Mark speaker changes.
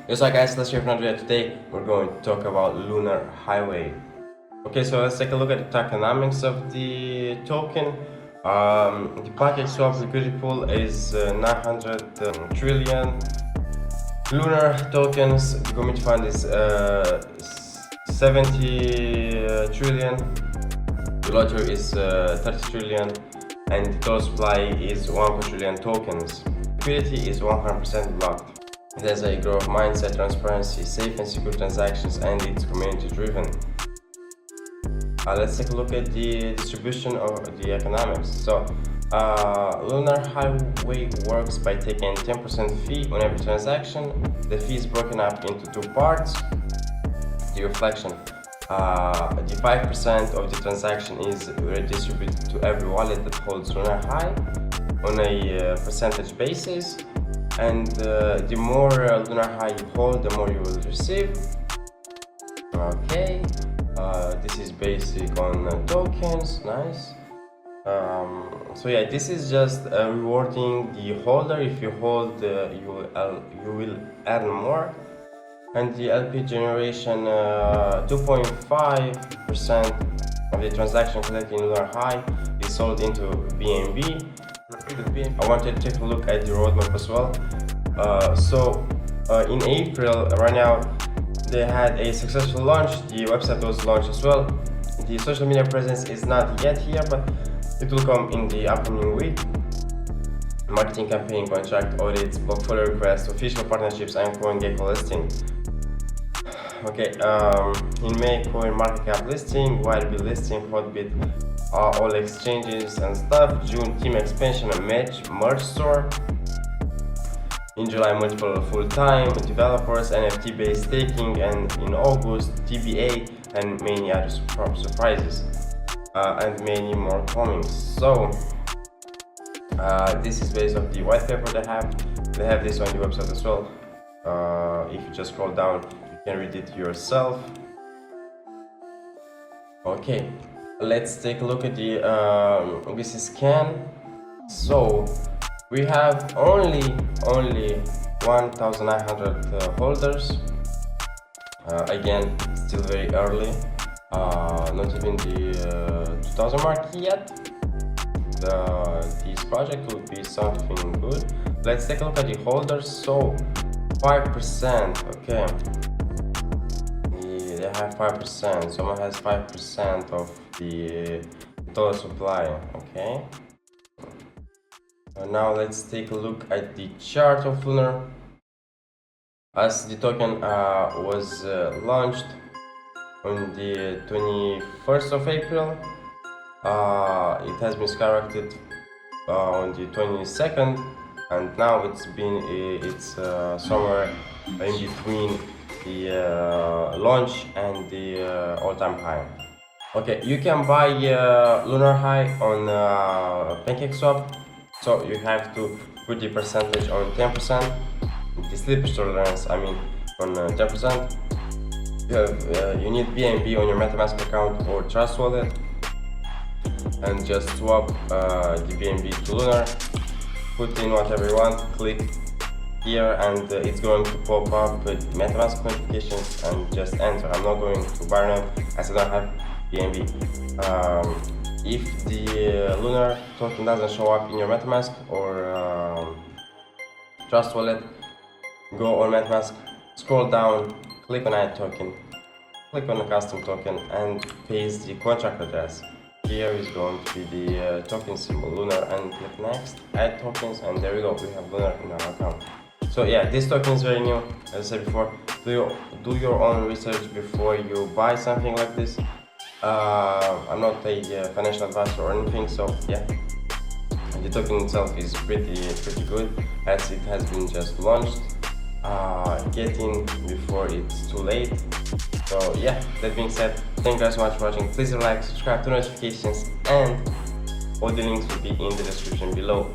Speaker 1: Yes, hi guys, let's hear from Andrea. Today we're going to talk about Lunar Highway. Okay, so let's take a look at the tokenomics of the token. The Pancake swap liquidity pool is 900 trillion. Lunar tokens, the community fund is 70 trillion. The lottery is 30 trillion. And the total supply is 1 trillion tokens. Liquidity is 100% blocked. It has a growth mindset, transparency, safe and secure transactions, and it's community driven. Let's take a look at the distribution of the economics. So, Lunar Highway works by taking 10% fee on every transaction. The fee is broken up into two parts. The reflection. The 5% of the transaction is redistributed to every wallet that holds Lunar High on a percentage basis. And the more Lunar High you hold, the more you will receive. Okay, this is basic on tokens, nice. So yeah, this is just rewarding the holder. If you hold, you will earn more. And the LP generation, 2.5% of the transaction collected in Lunar High is sold into BNB. I wanted to take a look at the roadmap as well. In April, right now, they had a successful launch. The website was launched as well. The social media presence is not yet here, but it will come in the upcoming week. Marketing campaign, contract audits, portfolio requests, official partnerships, and CoinGecko listing. Okay, in May, CoinMarketCap listing, YB listing, Hotbit, all exchanges and stuff. June, team expansion and merge store. In July, multiple full-time developers, NFT-based staking, and in August, TBA and many other surprises, and many more coming. So, this is based on the white paper they have. They have this on the website as well. If you just scroll down, you can read it yourself. Okay, let's take a look at the OBC scan. So we have only 1,900 holders. Again, still very early. Not even the 2,000 mark yet. This project will be something good. Let's take a look at the holders. So 5%. Okay. They have 5%. Someone has 5% of the total supply. Okay. Now let's take a look at the chart of Lunar. As the token was launched on the 21st of April, it has been skyrocketed on the 22nd, and now it's somewhere in between the launch and the all-time high. Okay, you can buy Lunar High on Pancake swap. So you have to put the percentage on 10%, the slippage tolerance, on 10%. You need BNB on your MetaMask account or Trust wallet, and just swap the BNB to Lunar. Put in whatever you want, click here, and it's going to pop up with MetaMask notifications, and just enter. I'm not going to buy now as I don't have BNB. If the Lunar token doesn't show up in your MetaMask or Trust wallet, go on MetaMask, scroll down, click on Add Token, click on the Custom Token, and paste the contract address. Here is going to be the token symbol Lunar, and click Next, Add Tokens, and there we go, we have Lunar in our account. So yeah, this token is very new. As I said before, do your own research before you buy something like this. I'm not a financial advisor or anything, so yeah, the token itself is pretty good, as it has been just launched. Get in before it's too late. So yeah, that being said, thank you guys so much for watching. Please like, subscribe, turn notifications, and all the links will be in the description below.